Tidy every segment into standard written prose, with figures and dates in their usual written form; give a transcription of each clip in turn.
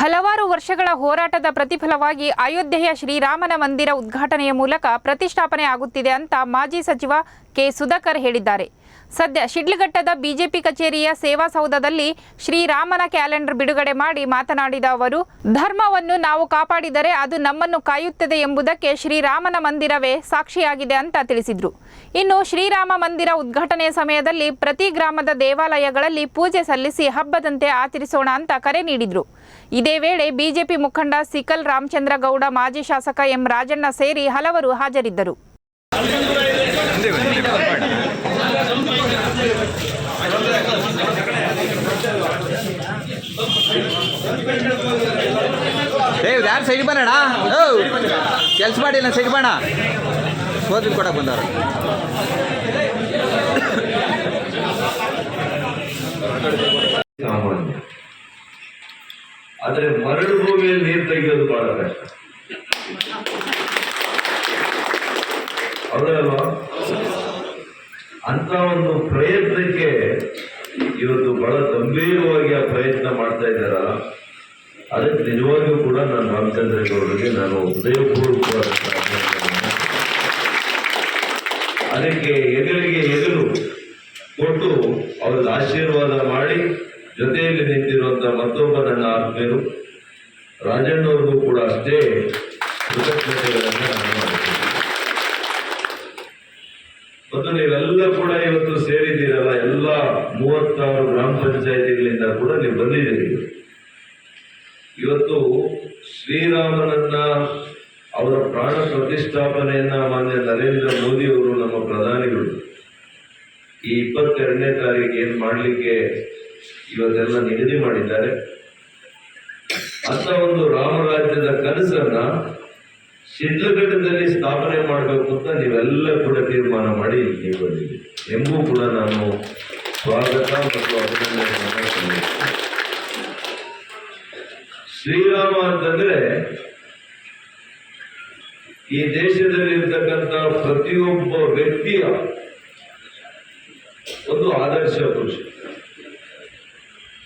ಹಲವಾರು ವರ್ಷಗಳ ಹೋರಾಟದ ಪ್ರತಿಫಲವಾಗಿ ಅಯೋಧ್ಯೆಯ ಶ್ರೀರಾಮನ ಮಂದಿರ ಉದ್ಘಾಟನೆಯ ಮೂಲಕ ಪ್ರತಿಷ್ಠಾಪನೆ ಆಗುತ್ತಿದೆ ಅಂತ ಮಾಜಿ ಸಚಿವ ಕೆ ಸುಧಾಕರ್ ಹೇಳಿದ್ದಾರೆ. ಸದ್ಯ ಶಿಡ್ಲಘಟ್ಟದ ಬಿಜೆಪಿ ಕಚೇರಿಯ ಸೇವಾಸೌಧದಲ್ಲಿ ಶ್ರೀರಾಮನ ಕ್ಯಾಲೆಂಡರ್ ಬಿಡುಗಡೆ ಮಾಡಿ ಮಾತನಾಡಿದ ಅವರು, ಧರ್ಮವನ್ನು ನಾವು ಕಾಪಾಡಿದರೆ ಅದು ನಮ್ಮನ್ನು ಕಾಯುತ್ತದೆ ಎಂಬುದಕ್ಕೆ ಶ್ರೀರಾಮನ ಮಂದಿರವೇ ಸಾಕ್ಷಿಯಾಗಿದೆ ಅಂತ ತಿಳಿಸಿದರು. ಇನ್ನು ಶ್ರೀರಾಮ ಮಂದಿರ ಉದ್ಘಾಟನೆಯ ಸಮಯದಲ್ಲಿ ಪ್ರತಿ ಗ್ರಾಮದ ದೇವಾಲಯಗಳಲ್ಲಿ ಪೂಜೆ ಸಲ್ಲಿಸಿ ಹಬ್ಬದಂತೆ ಆಚರಿಸೋಣ ಅಂತ ಕರೆ ನೀಡಿದರು. ಇದೇ ವೇಳೆ ಬಿಜೆಪಿ ಮುಖಂಡ ಸಿಕಲ್ ರಾಮಚಂದ್ರ ಗೌಡ, ಮಾಜಿ ಶಾಸಕ ಎಂ ರಾಜಣ್ಣ ಸೇರಿ ಹಲವರು ಹಾಜರಿದ್ದರು. ಯಾರು ಸೈಡ್ ಬರೋಣ, ಕೆಲಸ ಮಾಡಿಲ್ಲ ಸೈಡ್ ಬಣ್ಣ ಸೋದರಿ ಕೊಡಕ್ಕೆ ಬಂದವರು. ಸಾಮಾನ್ಯ, ಆದರೆ ಮರಳು ಭೂಮಿಯಲ್ಲಿ ನೀರು ತೆಗೆಯೋದು ಬಹಳ ಕಷ್ಟ. ಹೌದಲ್ವಾ? ಅಂತ ಒಂದು ಪ್ರಯತ್ನಕ್ಕೆ ಇವತ್ತು ಬಹಳ ಗಂಭೀರವಾಗಿ ಆ ಪ್ರಯತ್ನ ಮಾಡ್ತಾ ಇದ್ದಾರಲ್ಲ, ಅದಕ್ಕೆ ನಿಜವಾಗಿಯೂ ಕೂಡ ನಾನು ರಾಮಚಂದ್ರ ಗೌಡರಿಗೆ ನಾನು ಹೃದಯಪೂರ್ವಕವಾದ ಅದಕ್ಕೆ ಹೆಗಲಿಗೆ ಹೆಗಲು ಕೊಟ್ಟು ಅವ್ರಿಗೆ ಆಶೀರ್ವಾದ ಮಾಡಿ ಜೊತೆಯಲ್ಲಿ ನಿಂತಿರುವಂತಹ ಮತ್ತೊಬ್ಬ ನನ್ನ ಆತ್ಮೀಯರು ರಾಜಣ್ಣವ್ರಿಗೂ ಕೂಡ ಅಷ್ಟೇ ಕೃತಜ್ಞತೆಗಳನ್ನು ನಾನು ಮಾಡ್ತೀನಿ. ಮತ್ತು ನೀವೆಲ್ಲ ಕೂಡ ಇವತ್ತು ಸೇರಿದ್ದೀರಲ್ಲ, ಎಲ್ಲ 36 ಗ್ರಾಮ ಪಂಚಾಯಿತಿಗಳಿಂದ ಕೂಡ ನೀವು ಬಂದಿದ್ದೀರಿ. ಇವತ್ತು ಶ್ರೀರಾಮನನ್ನ ಅವರ ಪ್ರಾಣ ಪ್ರತಿಷ್ಠಾಪನೆಯನ್ನ ಮಾನ್ಯ ನರೇಂದ್ರ ಮೋದಿ ಅವರು, ನಮ್ಮ ಪ್ರಧಾನಿಗಳು, ಈ 22ನೇ ತಾರೀಕು ಏನ್ ಮಾಡ್ಲಿಕ್ಕೆ ಇವತ್ತೆಲ್ಲ ನಿಗದಿ ಮಾಡಿದ್ದಾರೆ. ಅಂತ ಒಂದು ರಾಮರಾಜ್ಯದ ಕನಸನ್ನ ಶಿಡ್ಲಘಟ್ಟದಲ್ಲಿ ಸ್ಥಾಪನೆ ಮಾಡಬೇಕು ಅಂತ ನೀವೆಲ್ಲ ಕೂಡ ತೀರ್ಮಾನ ಮಾಡಿ ನೀವು ಬಂದಿದ್ದೀರಿ ಎಂಬೂ ಕೂಡ ನಾನು ಸ್ವಾಗತ ಮತ್ತು ಅಭಿನಂದನೆ. ಶ್ರೀರಾಮ ಅಂತಂದ್ರೆ ಈ ದೇಶದಲ್ಲಿರ್ತಕ್ಕಂಥ ಪ್ರತಿಯೊಬ್ಬ ವ್ಯಕ್ತಿಯ ಒಂದು ಆದರ್ಶ ಪುರುಷ.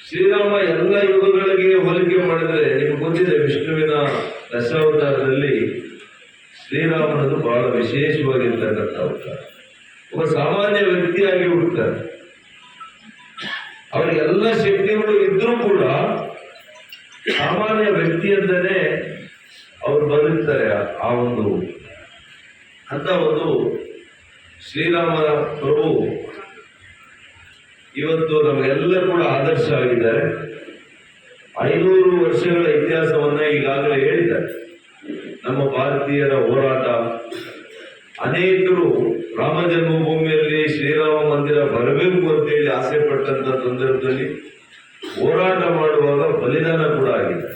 ಶ್ರೀರಾಮ ಎಲ್ಲ ಯುಗಗಳಿಗೆ ಹೋಲಿಕೆ ಮಾಡಿದ್ರೆ ನಿಮ್ಗೆ ಗೊತ್ತಿದೆ, ವಿಷ್ಣುವಿನ ದಶಾವತಾರದಲ್ಲಿ ಶ್ರೀರಾಮನದು ಬಹಳ ವಿಶೇಷವಾಗಿರ್ತಕ್ಕಂಥ ಅವತಾರ. ಒಬ್ಬ ಸಾಮಾನ್ಯ ವ್ಯಕ್ತಿಯಾಗಿ ಹುಡ್ತಾರೆ. ಅವರಿಗೆಲ್ಲ ಶಕ್ತಿಗಳು ಇದ್ರೂ ಕೂಡ ಸಾಮಾನ್ಯ ವ್ಯಕ್ತಿ ಅಂತಾನೆ ಅವ್ರು ಬದುಕ್ತಾರೆ. ಆ ಒಂದು ಅಂತ ಒಂದು ಶ್ರೀರಾಮ ಪ್ರಭು ಇವತ್ತು ನಮಗೆಲ್ಲ ಕೂಡ ಆದರ್ಶ ಆಗಿದ್ದಾರೆ. 500 ವರ್ಷಗಳ ಇತಿಹಾಸವನ್ನ ಈಗಾಗಲೇ ಹೇಳಿದ್ದಾರೆ. ನಮ್ಮ ಭಾರತೀಯರ ಹೋರಾಟ, ಅನೇಕರು ರಾಮ ಜನ್ಮಭೂಮಿಯಲ್ಲಿ ಶ್ರೀರಾಮ ಮಂದಿರ ಬರಬೇಕು ಅಂತೇಳಿ ಆಸೆ ಪಟ್ಟಂತ ಸಂದರ್ಭದಲ್ಲಿ ಹೋರಾಟ ಮಾಡುವಾಗ ಬಲಿದಾನ ಕೂಡ ಆಗಿದೆ.